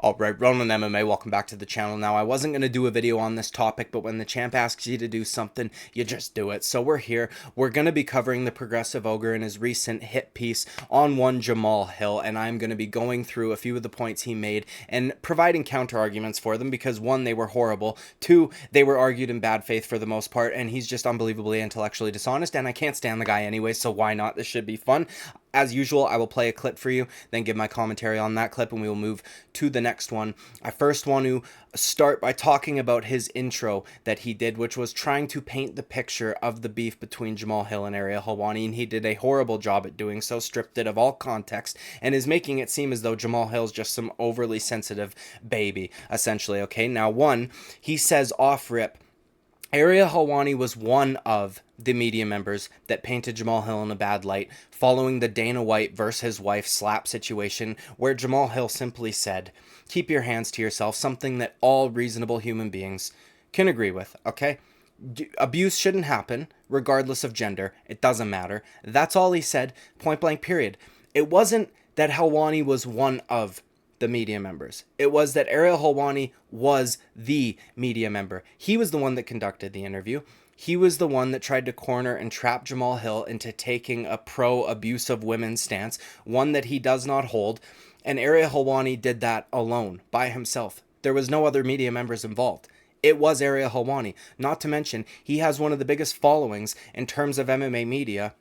Alright, Ronan MMA, welcome back to the channel. Now, I wasn't going to do a video on this topic, but when the champ asks you to do something, you just do it. So we're here. We're going to be covering the progressive Ogre in his recent hit piece on one Jamahal Hill, and I'm going to be going through a few of the points he made and providing counter-arguments for them because, one, they were horrible, two, they were argued in bad faith for the most part, and he's just unbelievably intellectually dishonest, and I can't stand the guy anyway, so why not? This should be fun. As usual, I will play a clip for you, then give my commentary on that clip, and we will move to the next one. I first want to start by talking about his intro that he did, which was trying to paint the picture of the beef between Jamahal Hill and Ariel Helwani, and he did a horrible job at doing so, stripped it of all context, and is making it seem as though Jamahal Hill's just some overly sensitive baby, essentially, okay? Now, one, he says off rip, Ariel Helwani was one of the media members that painted Jamahal Hill in a bad light following the Dana White versus his wife slap situation where Jamahal Hill simply said, keep your hands to yourself, something that all reasonable human beings can agree with, okay? Abuse shouldn't happen, regardless of gender. It doesn't matter. That's all he said, point blank period. It wasn't that Helwani was one of the media members. It was that Ariel Helwani was the media member. He was the one that conducted the interview. He was the one that tried to corner and trap Jamahal Hill into taking a pro-abuse of women stance, one that he does not hold, and Ariel Helwani did that alone, by himself. There was no other media members involved. It was Ariel Helwani. Not to mention, he has one of the biggest followings in terms of MMA media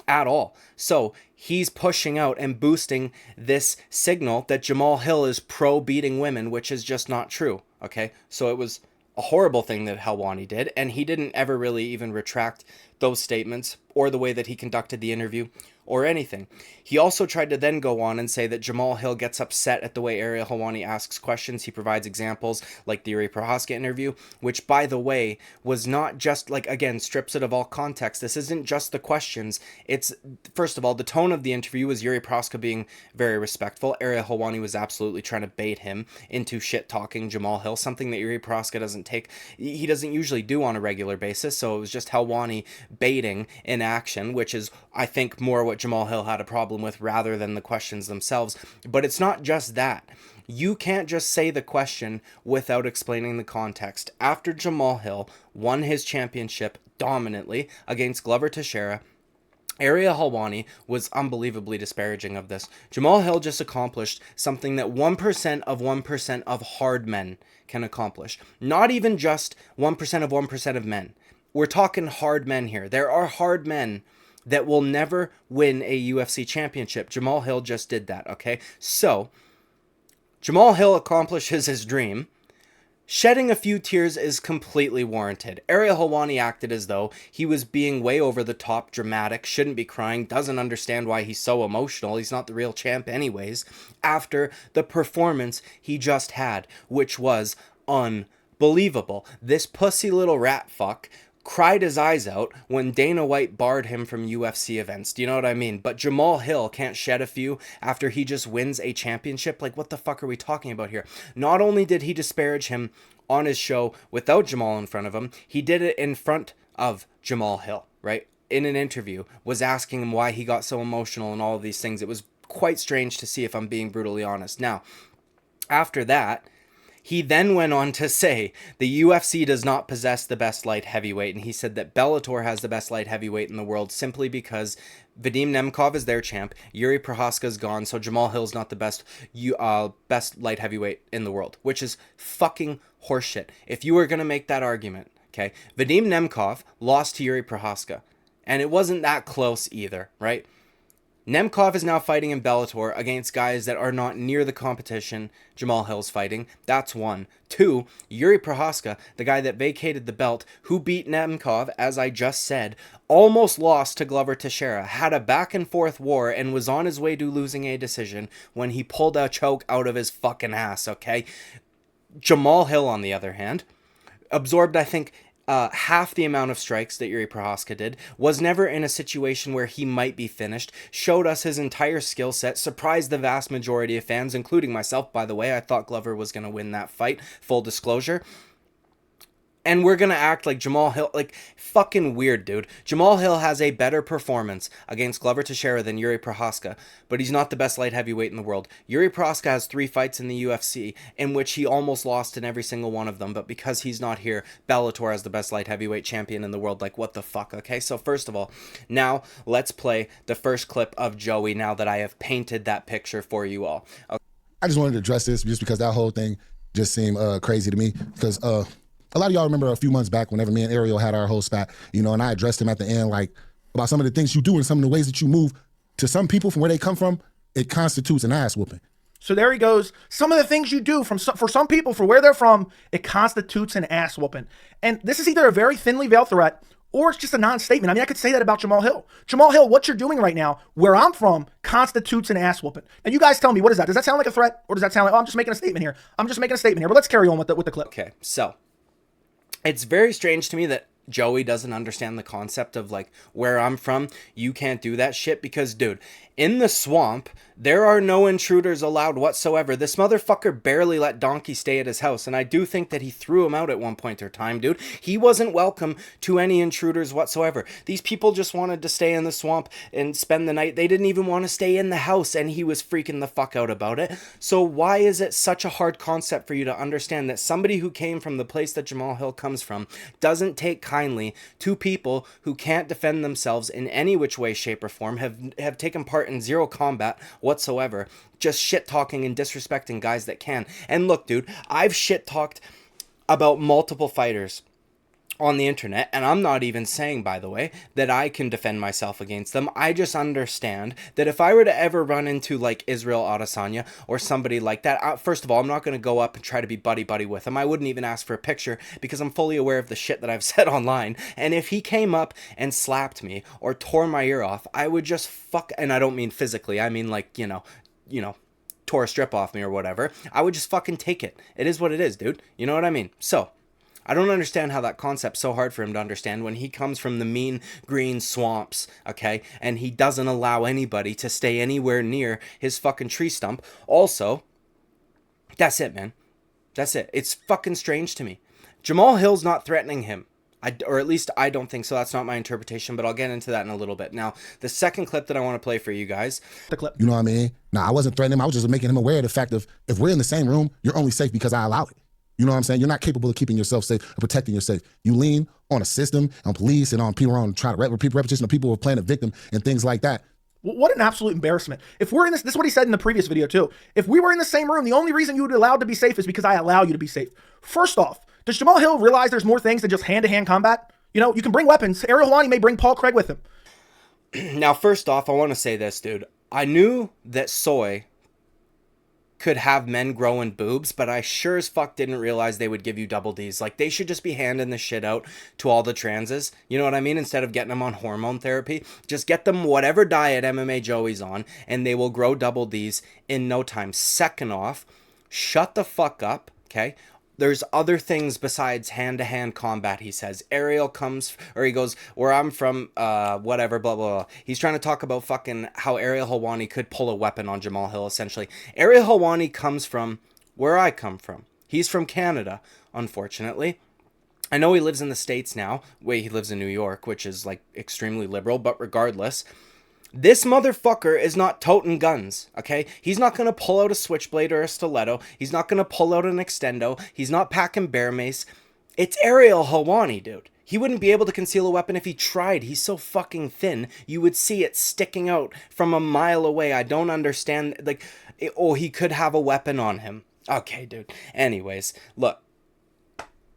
at all. So he's pushing out and boosting this signal that Jamahal Hill is pro beating women, which is just not true. Okay, so it was a horrible thing that Helwani did, and he didn't ever really even retract those statements or the way that he conducted the interview or anything. He also tried to then go on and say that Jamahal Hill gets upset at the way Ariel Helwani asks questions. He provides examples like the Yuri Prohaska interview, which, by the way, was not just, like, again, strips it of all context. This isn't just the questions. It's, first of all, the tone of the interview was Yuri Prohaska being very respectful. Ariel Helwani was absolutely trying to bait him into shit-talking Jamahal Hill, something that Yuri Prohaska he doesn't usually do on a regular basis, so it was just Helwani baiting in action, which is, I think, more what Jamahal Hill had a problem with rather than the questions themselves. But it's not just that. You can't just say the question without explaining the context. After Jamahal Hill won his championship dominantly against Glover Teixeira, Ariel Helwani was unbelievably disparaging of this. Jamahal Hill just accomplished something that 1% of 1% of hard men can accomplish. Not even just 1% of 1% of men. We're talking hard men here. There are hard men that will never win a UFC championship. Jamahal Hill just did that, okay? So, Jamahal Hill accomplishes his dream. Shedding a few tears is completely warranted. Ariel Helwani acted as though he was being way over the top, dramatic, shouldn't be crying, doesn't understand why he's so emotional, he's not the real champ anyways, after the performance he just had, which was unbelievable. This pussy little rat fuck cried his eyes out when Dana White barred him from UFC events. Do you know what I mean? But Jamahal Hill can't shed a few after he just wins a championship? Like, what the fuck are we talking about here? Not only did he disparage him on his show without Jamahal in front of him, he did it in front of Jamahal Hill, right? In an interview, was asking him why he got so emotional and all of these things. It was quite strange to see, if I'm being brutally honest. Now, after that, he then went on to say the UFC does not possess the best light heavyweight, and he said that Bellator has the best light heavyweight in the world simply because Vadim Nemkov is their champ, Yuri Prohaska's gone, so Jamahal Hill's not the best light heavyweight in the world, which is fucking horseshit. If you were going to make that argument, okay, Vadim Nemkov lost to Yuri Prohaska, and it wasn't that close either, right? Nemkov is now fighting in Bellator against guys that are not near the competition Jamahal Hill's fighting. That's one. Two, Yuri Prohaska, the guy that vacated the belt, who beat Nemkov, as I just said, almost lost to Glover Teixeira, had a back and forth war, and was on his way to losing a decision when he pulled a choke out of his fucking ass, okay? Jamahal Hill, on the other hand, absorbed, I think, half the amount of strikes that Yuri Prohaska did, was never in a situation where he might be finished, showed us his entire skill set, surprised the vast majority of fans, including myself, by the way. I thought Glover was going to win that fight, full disclosure. And we're gonna act like Jamahal Hill, like, fucking weird, dude. Jamahal Hill has a better performance against Glover Teixeira than Yuri Prochazka, but he's not the best light heavyweight in the world. Yuri Prochazka has 3 fights in the UFC in which he almost lost in every single one of them, but because he's not here, Bellator has the best light heavyweight champion in the world. Like, what the fuck, okay? So first of all, now let's play the first clip of Joey now that I have painted that picture for you all. Okay. I just wanted to address this just because that whole thing just seemed crazy to me, because a lot of y'all remember a few months back whenever me and Ariel had our whole spat, you know, and I addressed him at the end, like, about some of the things you do and some of the ways that you move. To some people from where they come from, it constitutes an ass whooping. So there he goes. Some of the things you do for some people, for where they're from, it constitutes an ass whooping. And this is either a very thinly veiled threat or it's just a non-statement. I mean, I could say that about Jamahal Hill. Jamahal Hill, what you're doing right now, where I'm from, constitutes an ass whooping. And you guys tell me, what is that? Does that sound like a threat? Or does that sound like, oh, I'm just making a statement here. I'm just making a statement here. But let's carry on with the clip. Okay, so it's very strange to me that Joey doesn't understand the concept of, like, where I'm from, you can't do that shit, because, dude, in the swamp, there are no intruders allowed whatsoever. This motherfucker barely let Donkey stay at his house, and I do think that he threw him out at one point or time, dude. He wasn't welcome to any intruders whatsoever. These people just wanted to stay in the swamp and spend the night. They didn't even want to stay in the house, and he was freaking the fuck out about it. So why is it such a hard concept for you to understand that somebody who came from the place that Jamahal Hill comes from doesn't take kindly to people who can't defend themselves in any which way, shape, or form, have taken part in zero combat whatsoever, just shit talking and disrespecting guys that can. And look, dude, I've shit talked about multiple fighters on the internet, and I'm not even saying, by the way, that I can defend myself against them. I just understand that if I were to ever run into, like, Israel Adesanya or somebody like that, first of all, I'm not going to go up and try to be buddy-buddy with him. I wouldn't even ask for a picture because I'm fully aware of the shit that I've said online. And if he came up and slapped me or tore my ear off, I would just and I don't mean physically, I mean, like, you know, tore a strip off me or whatever. I would just fucking take it. It is what it is, dude. You know what I mean? So I don't understand how that concept's so hard for him to understand when he comes from the mean green swamps, okay? And he doesn't allow anybody to stay anywhere near his fucking tree stump. Also, that's it, man. That's it. It's fucking strange to me. Jamahal Hill's not threatening him. Or at least I don't think so. That's not my interpretation, but I'll get into that in a little bit. Now, the second clip that I want to play for you guys. The clip. You know what I mean? Nah, I wasn't threatening him. I was just making him aware of the fact of, if we're in the same room, you're only safe because I allow it. You know what I'm saying? You're not capable of keeping yourself safe or protecting yourself. You lean on a system, on police, and on people around trying to repeat repetition of people who are playing a victim and things like that. What an absolute embarrassment. If we're in this is what he said in the previous video too. If we were in the same room, the only reason you would be allowed to be safe is because I allow you to be safe. First off, does Jamahal Hill realize there's more things than just hand-to-hand combat? You know, you can bring weapons. Ariel Helwani may bring Paul Craig with him. Now, first off, I want to say this, dude. I knew that soy could have men growing boobs, but I sure as fuck didn't realize they would give you double Ds. Like, they should just be handing the shit out to all the transes, you know what I mean? Instead of getting them on hormone therapy, just get them whatever diet MMA Joey's on, and they will grow double Ds in no time. Second off, shut the fuck up, okay? There's other things besides hand-to-hand combat, he says. Ariel comes, or he goes, where I'm from, whatever, blah, blah, blah. He's trying to talk about fucking how Ariel Helwani could pull a weapon on Jamahal Hill, essentially. Ariel Helwani comes from where I come from. He's from Canada, unfortunately. I know he lives in the States now. Wait, he lives in New York, which is, like, extremely liberal, but regardless, this motherfucker is not toting guns, okay? He's not going to pull out a switchblade or a stiletto. He's not going to pull out an extendo. He's not packing bear mace. It's Ariel Helwani, dude. He wouldn't be able to conceal a weapon if he tried. He's so fucking thin. You would see it sticking out from a mile away. I don't understand. Like, oh, he could have a weapon on him. Okay, dude. Anyways, look.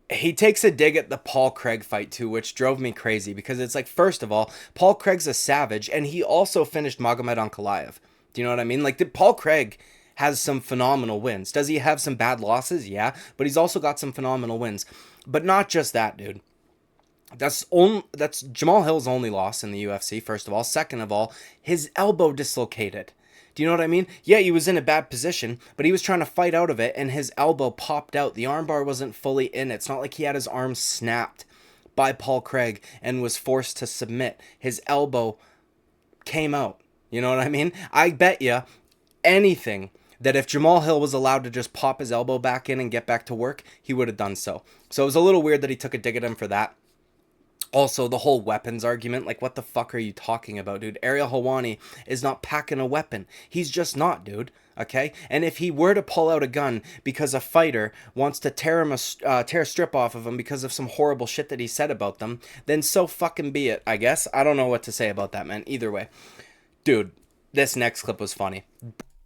He takes a dig at the Paul Craig fight too, which drove me crazy because it's like, first of all, Paul Craig's a savage, and he also finished Magomed Ankalaev. Do you know what I mean? Like, Paul Craig has some phenomenal wins. Does he have some bad losses? Yeah, but he's also got some phenomenal wins. But not just that, dude. That's Jamahal Hill's only loss in the UFC, first of all. Second of all, his elbow dislocated. Do you know what I mean? Yeah, he was in a bad position, but he was trying to fight out of it, and his elbow popped out. The armbar wasn't fully in. It's not like he had his arm snapped by Paul Craig and was forced to submit. His elbow came out. You know what I mean? I bet you anything that if Jamahal Hill was allowed to just pop his elbow back in and get back to work, he would have done so. So it was a little weird that he took a dig at him for that. Also, the whole weapons argument, like, what the fuck are you talking about, dude? Ariel Helwani is not packing a weapon. He's just not, dude. Okay? And if he were to pull out a gun because a fighter wants to tear a strip off of him because of some horrible shit that he said about them, then so fucking be it, I guess. I don't know what to say about that, man. Either way. Dude, this next clip was funny.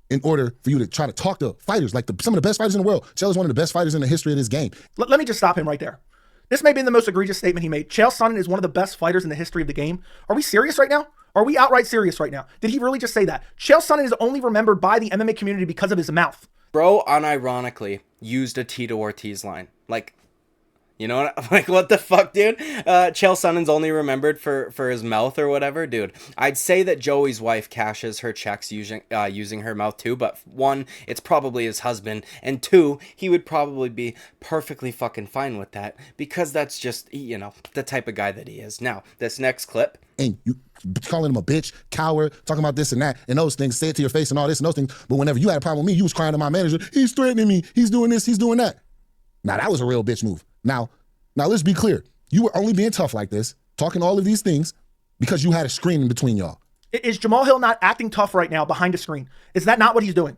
In order for you to try to talk to fighters, like some of the best fighters in the world. Chael is one of the best fighters in the history of this game. Let me just stop him right there. This may be the most egregious statement he made. Chael Sonnen is one of the best fighters in the history of the game. Are we serious right now? Are we outright serious right now? Did he really just say that? Chael Sonnen is only remembered by the MMA community because of his mouth. Bro, unironically, used a Tito Ortiz line. Like, you know what? Like, what the fuck, dude? Chael Sonnen's only remembered for his mouth or whatever, dude. I'd say that Joey's wife cashes her checks using her mouth too, but one, it's probably his husband, and two, he would probably be perfectly fucking fine with that because that's just, you know, the type of guy that he is. Now, this next clip. And you calling him a bitch, coward, talking about this and that, and those things, say it to your face and all this and those things. But whenever you had a problem with me, you was crying to my manager, he's threatening me, he's doing this, he's doing that. Now, that was a real bitch move. Now let's be clear. You were only being tough like this, talking all of these things, because you had a screen in between y'all. Is Jamahal Hill not acting tough right now behind a screen? Is that not what he's doing?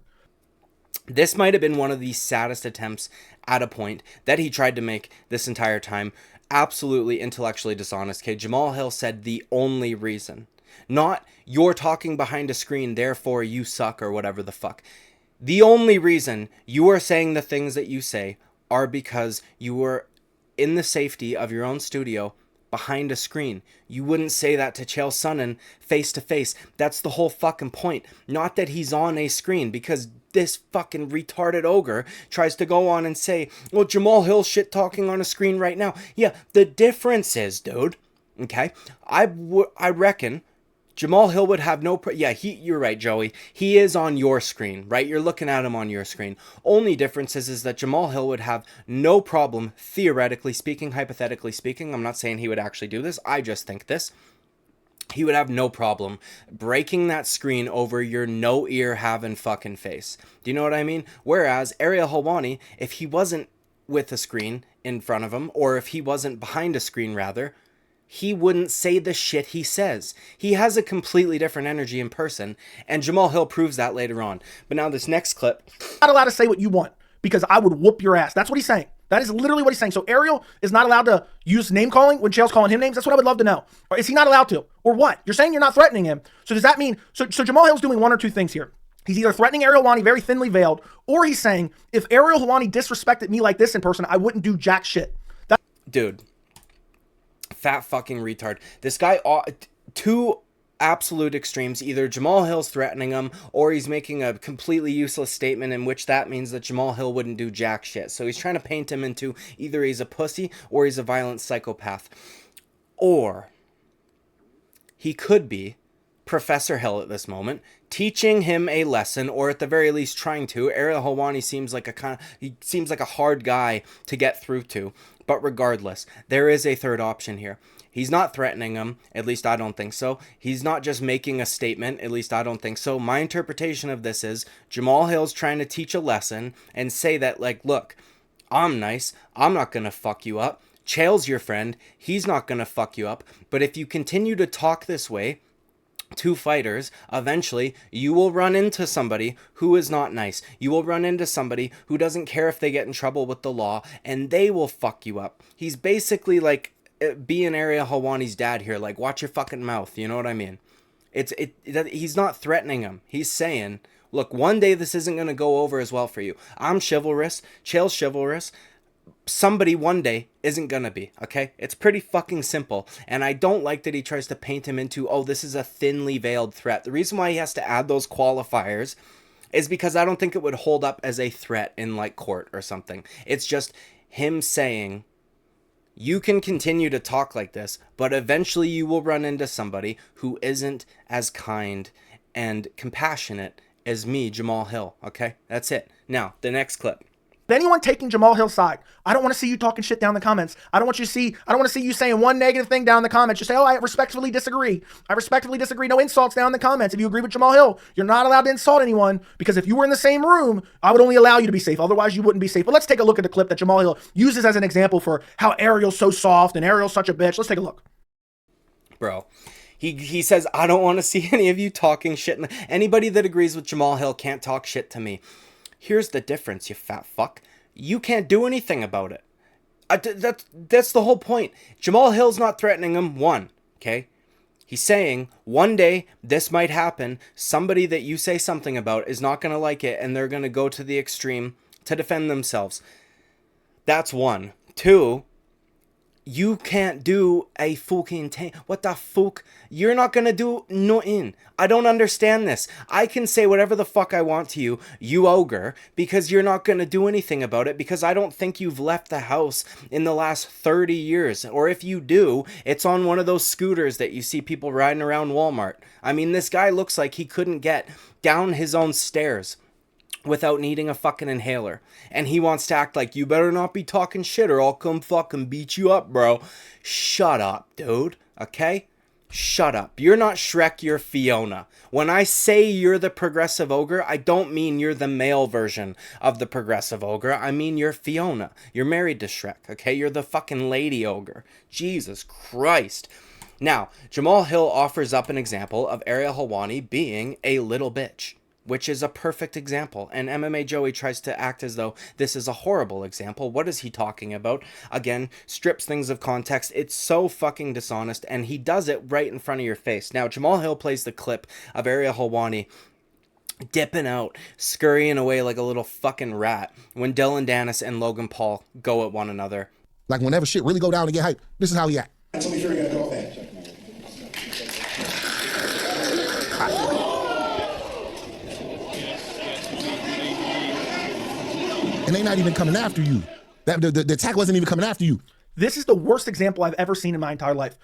This might have been one of the saddest attempts at a point that he tried to make this entire time. Absolutely intellectually dishonest. Okay, Jamahal Hill said the only reason. Not you're talking behind a screen, therefore you suck or whatever the fuck. The only reason you are saying the things that you say are because you were in the safety of your own studio behind a screen. You wouldn't say that to Chael Sonnen face to face. That's the whole fucking point. Not that he's on a screen, because this fucking retarded ogre tries to go on and say, well, Jamahal Hill shit talking on a screen right now. Yeah, the difference is, dude, okay, I reckon Jamahal Hill would have no... you're right, Joey. He is on your screen, right? You're looking at him on your screen. Only difference is that Jamahal Hill would have no problem, theoretically speaking, hypothetically speaking. I'm not saying he would actually do this. I just think this. He would have no problem breaking that screen over your no ear having fucking face. Do you know what I mean? Whereas Ariel Helwani, if he wasn't with a screen in front of him, or if he wasn't behind a screen rather, he wouldn't say the shit he says. He has a completely different energy in person, and Jamahal Hill proves that later on. But now this next clip. Not allowed to say what you want because I would whoop your ass. That's what he's saying. That is literally what he's saying. So Ariel is not allowed to use name calling when Chael's calling him names. That's what I would love to know. Or is he not allowed to? Or what? You're saying you're not threatening him. So does that mean, so Jamahal Hill's doing one or two things here. He's either threatening Ariel Helwani, very thinly veiled, or he's saying, if Ariel Helwani disrespected me like this in person, I wouldn't do jack shit. Dude. Fat fucking retard. This guy, two absolute extremes. Either Jamahal Hill's threatening him, or he's making a completely useless statement in which that means that Jamahal Hill wouldn't do jack shit. So he's trying to paint him into either he's a pussy or he's a violent psychopath. Or he could be Professor Hill at this moment, teaching him a lesson, or at the very least trying to. Ariel Helwani seems like a hard guy to get through to. But regardless, there is a third option here. He's not threatening him, at least I don't think so. He's not just making a statement, at least I don't think so. My interpretation of this is Jamahal Hill's trying to teach a lesson and say that, like, look, I'm nice, I'm not gonna fuck you up. Chael's your friend, he's not gonna fuck you up. But if you continue to talk this way, two fighters, eventually you will run into somebody who is not nice. You will run into somebody who doesn't care if they get in trouble with the law, and they will fuck you up. He's basically like being Ariel Helwani's dad here, like, watch your fucking mouth, you know what I mean? He's not threatening him. He's saying, look, one day this isn't going to go over as well for you. I'm chivalrous, Chael's chivalrous. Somebody one day isn't gonna be, okay? It's pretty fucking simple. And I don't like that he tries to paint him into, oh, this is a thinly veiled threat. The reason why he has to add those qualifiers is because I don't think it would hold up as a threat in, like, court or something. It's just him saying, you can continue to talk like this, but eventually you will run into somebody who isn't as kind and compassionate as me, Jamahal Hill, okay? That's it. Now, the next clip. To anyone taking Jamahal Hill's side, I don't want to see you talking shit down in the comments. I don't want to see you saying one negative thing down in the comments. Just say, oh, I respectfully disagree. I respectfully disagree. No insults down in the comments. If you agree with Jamahal Hill, you're not allowed to insult anyone, because if you were in the same room, I would only allow you to be safe. Otherwise, you wouldn't be safe. But let's take a look at the clip that Jamahal Hill uses as an example for how Ariel's so soft and Ariel's such a bitch. Let's take a look. Bro, he says, I don't want to see any of you talking shit. Anybody that agrees with Jamahal Hill can't talk shit to me. Here's the difference, you fat fuck. You can't do anything about it. That's the whole point. Jamahal Hill's not threatening him, one, okay? He's saying, one day, this might happen. Somebody that you say something about is not going to like it, and they're going to go to the extreme to defend themselves. That's one. Two, you can't do a fucking thing. What the fuck? You're not gonna do nothing. I don't understand this. I can say whatever the fuck I want to you, you ogre, because you're not gonna do anything about it, because I don't think you've left the house in the last 30 years. Or if you do, it's on one of those scooters that you see people riding around Walmart. I mean, this guy looks like he couldn't get down his own stairs without needing a fucking inhaler. And he wants to act like, you better not be talking shit or I'll come fucking beat you up, bro. Shut up, dude. Okay? Shut up. You're not Shrek, you're Fiona. When I say you're the progressive ogre, I don't mean you're the male version of the progressive ogre. I mean you're Fiona. You're married to Shrek, okay? You're the fucking lady ogre. Jesus Christ. Now, Jamahal Hill offers up an example of Ariel Helwani being a little bitch, which is a perfect example. And MMA Joey tries to act as though this is a horrible example. What is he talking about? Again, strips things of context. It's so fucking dishonest, and he does it right in front of your face. Now, Jamahal Hill plays the clip of Ariel Helwani dipping out, scurrying away like a little fucking rat when Dylan Dennis and Logan Paul go at one another. Like, whenever shit really go down and get hype, this is how he act. So make sure you're gonna go there. And they not even coming after you. The attack wasn't even coming after you. This is the worst example I've ever seen in my entire life.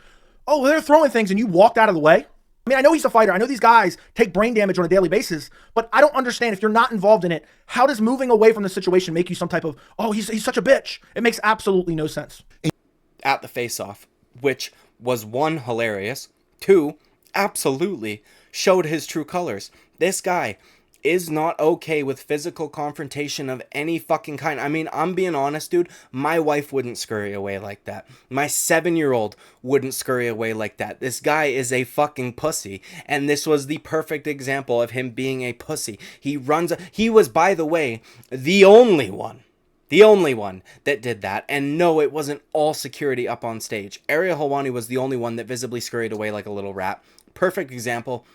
Oh, they're throwing things and you walked out of the way? I mean, I know he's a fighter. I know these guys take brain damage on a daily basis, but I don't understand, if you're not involved in it, how does moving away from the situation make you some type of, oh, he's such a bitch? It makes absolutely no sense. At the face-off, which was, one, hilarious, two, absolutely showed his true colors. This guy is not okay with physical confrontation of any fucking kind. I mean, I'm being honest, dude. My wife wouldn't scurry away like that. My 7-year-old wouldn't scurry away like that. This guy is a fucking pussy. And this was the perfect example of him being a pussy. He was, by the way, the only one that did that. And no, it wasn't all security up on stage. Ariel Helwani was the only one that visibly scurried away like a little rat. Perfect example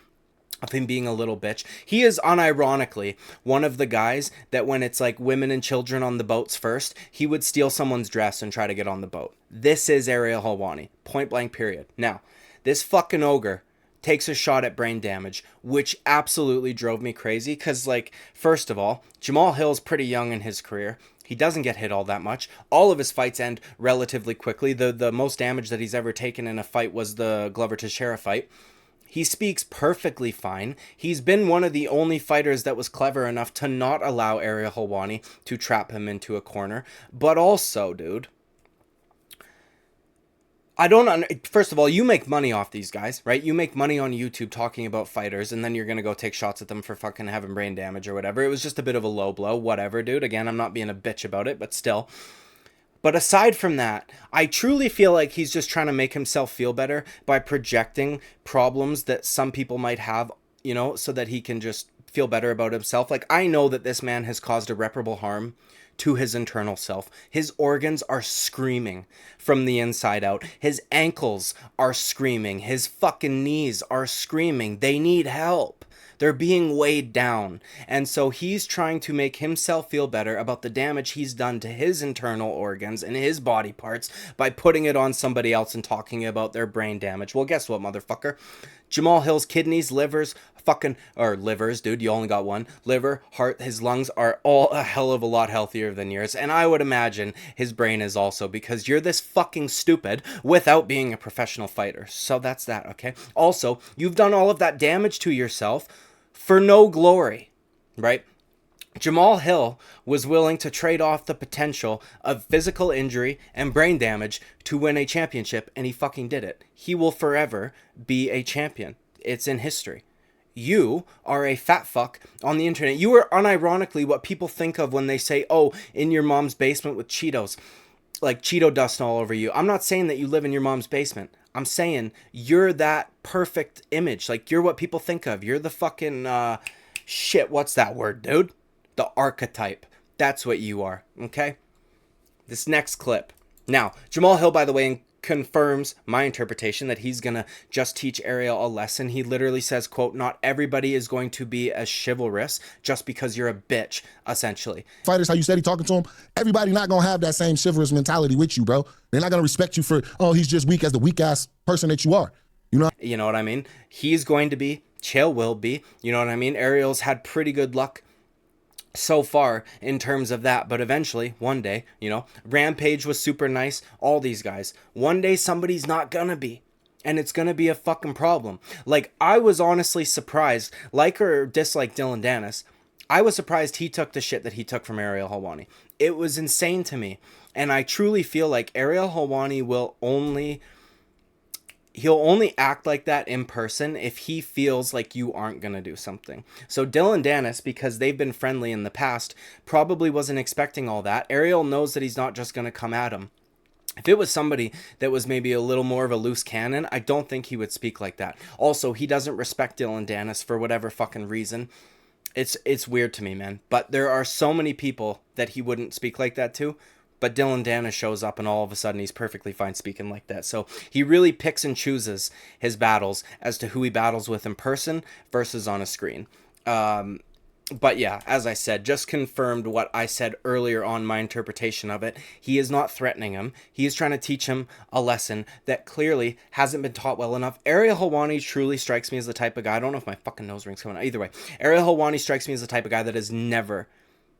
of him being a little bitch. He is unironically one of the guys that when it's like women and children on the boats first, he would steal someone's dress and try to get on the boat. This is Ariel Helwani. Point blank period. Now, this fucking ogre takes a shot at brain damage, which absolutely drove me crazy. Because, like, first of all, Jamahal Hill's pretty young in his career. He doesn't get hit all that much. All of his fights end relatively quickly. The most damage that he's ever taken in a fight was the Glover Teixeira fight. He speaks perfectly fine. He's been one of the only fighters that was clever enough to not allow Ariel Helwani to trap him into a corner. But also, dude, first of all, you make money off these guys, right? You make money on YouTube talking about fighters, and then you're going to go take shots at them for fucking having brain damage or whatever. It was just a bit of a low blow, whatever, dude. Again, I'm not being a bitch about it, but still. But aside from that, I truly feel like he's just trying to make himself feel better by projecting problems that some people might have, you know, so that he can just feel better about himself. Like, I know that this man has caused irreparable harm to his internal self. His organs are screaming from the inside out. His ankles are screaming. His fucking knees are screaming. They need help. They're being weighed down. And so he's trying to make himself feel better about the damage he's done to his internal organs and his body parts by putting it on somebody else and talking about their brain damage. Well, guess what, motherfucker? Jamahal Hill's kidneys, livers, livers, dude, you only got one. Liver, heart, his lungs are all a hell of a lot healthier than yours. And I would imagine his brain is also, because you're this fucking stupid without being a professional fighter. So that's that, okay? Also, you've done all of that damage to yourself for no glory, right? Jamahal Hill was willing to trade off the potential of physical injury and brain damage to win a championship, and he fucking did it. He will forever be a champion. It's in history. You are a fat fuck on the internet. You are unironically what people think of when they say, oh, in your mom's basement with Cheetos, like Cheeto dust all over you. I'm not saying that you live in your mom's basement. I'm saying you're that perfect image. Like, you're what people think of. You're the fucking, shit, what's that word, dude? The archetype. That's what you are, okay? This next clip. Now, Jamahal Hill, by the way, confirms my interpretation that he's gonna just teach Ariel a lesson. He literally says, quote, not everybody is going to be as chivalrous just because you're a bitch, essentially. Fighters, how you steady talking to them, everybody not gonna have that same chivalrous mentality with you, bro. They're not gonna respect you for, oh, he's just weak as the weak ass person that you are. You know what I mean? He's going to be, Chael will be, you know what I mean? Ariel's had pretty good luck so far in terms of that, but eventually one day, Rampage was super nice, all these guys, one day somebody's not gonna be, and it's gonna be a fucking problem. Like, I was honestly surprised, like or dislike Dylan Dennis, I was surprised he took the shit that he took from Ariel Helwani. It was insane to me, and I truly feel like Ariel Helwani he'll only act like that in person if he feels like you aren't going to do something. So Dylan Dennis, because they've been friendly in the past, probably wasn't expecting all that. Ariel knows that he's not just going to come at him. If it was somebody that was maybe a little more of a loose cannon, I don't think he would speak like that. Also, he doesn't respect Dylan Dennis for whatever fucking reason. It's weird to me, man. But there are so many people that he wouldn't speak like that to. But Dylan Dennis shows up and all of a sudden he's perfectly fine speaking like that. So he really picks and chooses his battles as to who he battles with in person versus on a screen. But yeah, as I said, just confirmed what I said earlier on my interpretation of it. He is not threatening him. He is trying to teach him a lesson that clearly hasn't been taught well enough. Ariel Helwani truly strikes me as the type of guy. I don't know if my fucking nose ring's coming out. Either way, Ariel Helwani strikes me as the type of guy that has never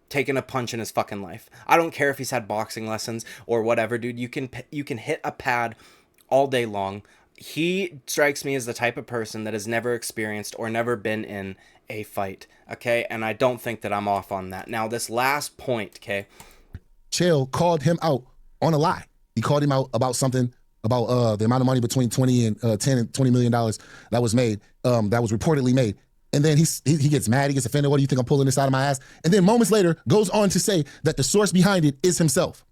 taken a punch in his fucking life. I don't care if he's had boxing lessons or whatever, dude. You can hit a pad all day long. He strikes me as the type of person that has never experienced or never been in a fight, okay? And I don't think that I'm off on that. Now, this last point, okay? Chael called him out on a lie. He called him out about something, about the amount of money between 20 and 10 and $20 million that was made, that was reportedly made. And then he gets mad, he gets offended. What do you think I'm pulling this out of my ass? And then moments later goes on to say that the source behind it is himself.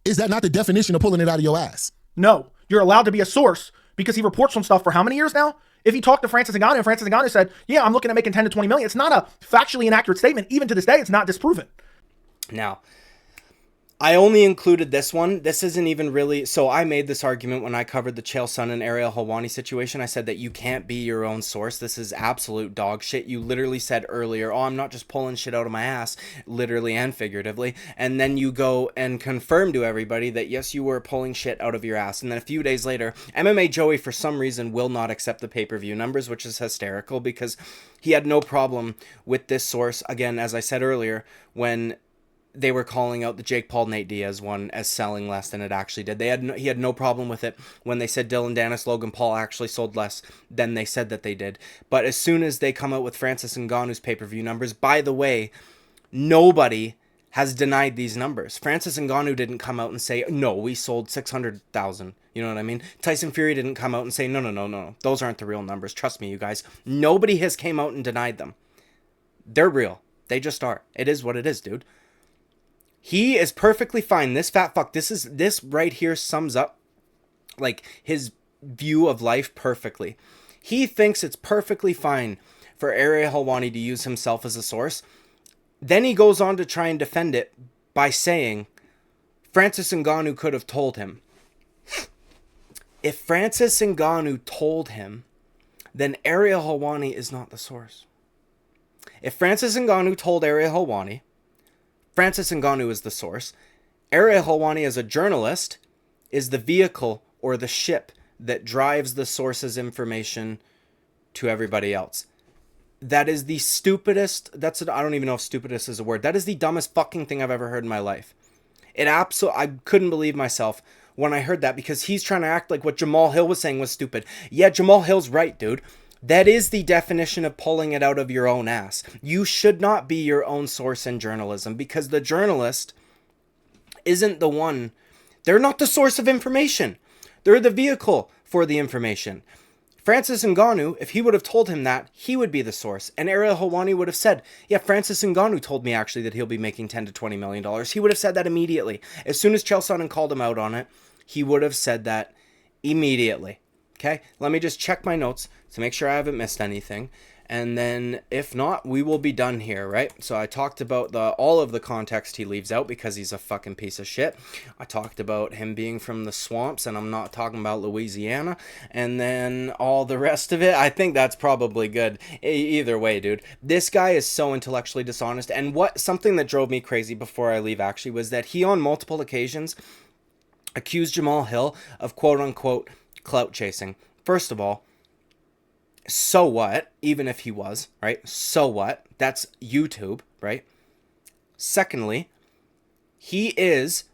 Is that not the definition of pulling it out of your ass? No, you're allowed to be a source because he reports on stuff for how many years now? If he talked to Francis Ngannou and Francis Ngannou said, yeah, I'm looking at making 10 to 20 million, it's not a factually inaccurate statement. Even to this day, it's not disproven. Now, I only included this one. This isn't even really... So I made this argument when I covered the Chael Sonnen and Ariel Helwani situation. I said that you can't be your own source. This is absolute dog shit. You literally said earlier, oh, I'm not just pulling shit out of my ass, literally and figuratively. And then you go and confirm to everybody that, yes, you were pulling shit out of your ass. And then a few days later, MMA Joey, for some reason, will not accept the pay-per-view numbers, which is hysterical because he had no problem with this source. Again, as I said earlier, when they were calling out the Jake Paul Nate Diaz one as selling less than it actually did. He had no problem with it when they said Dylan Dennis, Logan Paul actually sold less than they said that they did. But as soon as they come out with Francis Ngannou's pay-per-view numbers, by the way, nobody has denied these numbers. Francis Ngannou didn't come out and say, no, we sold 600,000. You know what I mean? Tyson Fury didn't come out and say, no, those aren't the real numbers. Trust me, you guys. Nobody has came out and denied them. They're real. They just are. It is what it is, dude. He is perfectly fine. This fat fuck, this right here sums up like his view of life perfectly. He thinks it's perfectly fine for Ariel Helwani to use himself as a source. Then he goes on to try and defend it by saying Francis Ngannou could have told him. If Francis Ngannou told him, then Ariel Helwani is not the source. If Francis Ngannou told Ariel Helwani, Francis Ngannou is the source. Ariel Helwani, as a journalist, is the vehicle or the ship that drives the source's information to everybody else. That is the stupidest... I don't even know if stupidest is a word. That is the dumbest fucking thing I've ever heard in my life. I couldn't believe myself when I heard that because he's trying to act like what Jamahal Hill was saying was stupid. Yeah, Jamahal Hill's right, dude. That is the definition of pulling it out of your own ass. You should not be your own source in journalism, because the journalist isn't the one. They're not the source of information. They're the vehicle for the information. Francis Ngannou, if he would have told him that, he would be the source. And Ariel Helwani would have said, yeah, Francis Ngannou told me actually that he'll be making $10 to $20 million. He would have said that immediately. As soon as Chael Sonnen called him out on it, he would have said that immediately. Okay, let me just check my notes to make sure I haven't missed anything. And then if not, we will be done here, right? So I talked about all of the context he leaves out because he's a fucking piece of shit. I talked about him being from the swamps, and I'm not talking about Louisiana. And then all the rest of it, I think that's probably good. Either way, dude. This guy is so intellectually dishonest. And something that drove me crazy before I leave actually was that he on multiple occasions accused Jamahal Hill of quote-unquote clout chasing. First of all, so what? Even if he was, right? So what? That's YouTube, right? Secondly, he is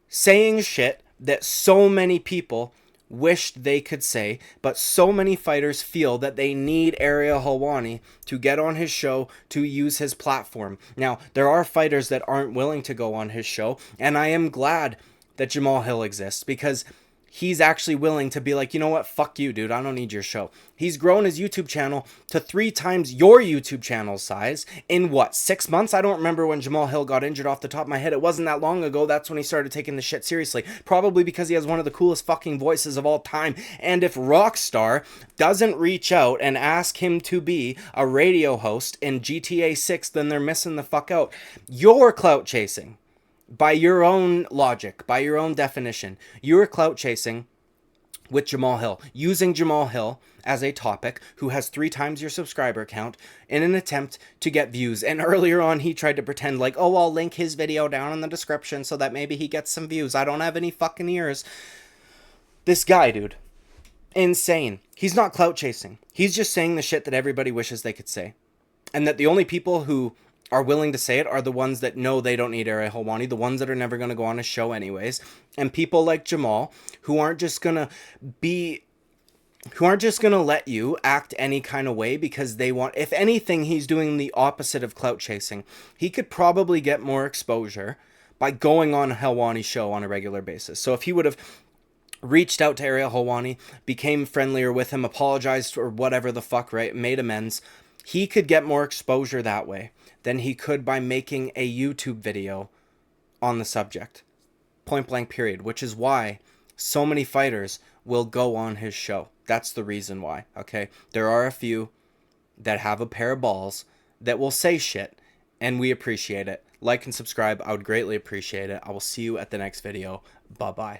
saying shit that so many people wished they could say, but so many fighters feel that they need Ariel Helwani to get on his show, to use his platform. Now, there are fighters that aren't willing to go on his show, and I am glad that Jamahal Hill exists, because he's actually willing to be like, you know what, fuck you, dude, I don't need your show. He's grown his YouTube channel to 3 times your YouTube channel size in what, 6 months? I don't remember when Jamahal Hill got injured off the top of my head. It wasn't that long ago. That's when he started taking the shit seriously. Probably because he has one of the coolest fucking voices of all time. And if Rockstar doesn't reach out and ask him to be a radio host in GTA 6, then they're missing the fuck out. You're clout chasing. By your own logic, by your own definition, you are clout chasing with Jamahal Hill, using Jamahal Hill as a topic who has 3 times your subscriber count in an attempt to get views. And earlier on, he tried to pretend like, oh, I'll link his video down in the description so that maybe he gets some views. I don't have any fucking ears. This guy, dude, insane. He's not clout chasing. He's just saying the shit that everybody wishes they could say. And that the only people who are willing to say it are the ones that know they don't need Ariel Helwani, the ones that are never going to go on a show anyways, and people like Jamal who aren't just going to let you act any kind of way because they want. If anything, he's doing the opposite of clout chasing. He could probably get more exposure by going on a Helwani show on a regular basis. So if he would have reached out to Ariel Helwani, became friendlier with him, apologized or whatever the fuck, right, made amends, he could get more exposure that way than he could by making a YouTube video on the subject. Point blank period. Which is why so many fighters will go on his show. That's the reason why, okay? There are a few that have a pair of balls that will say shit, and we appreciate it. Like and subscribe. I would greatly appreciate it. I will see you at the next video. Bye-bye.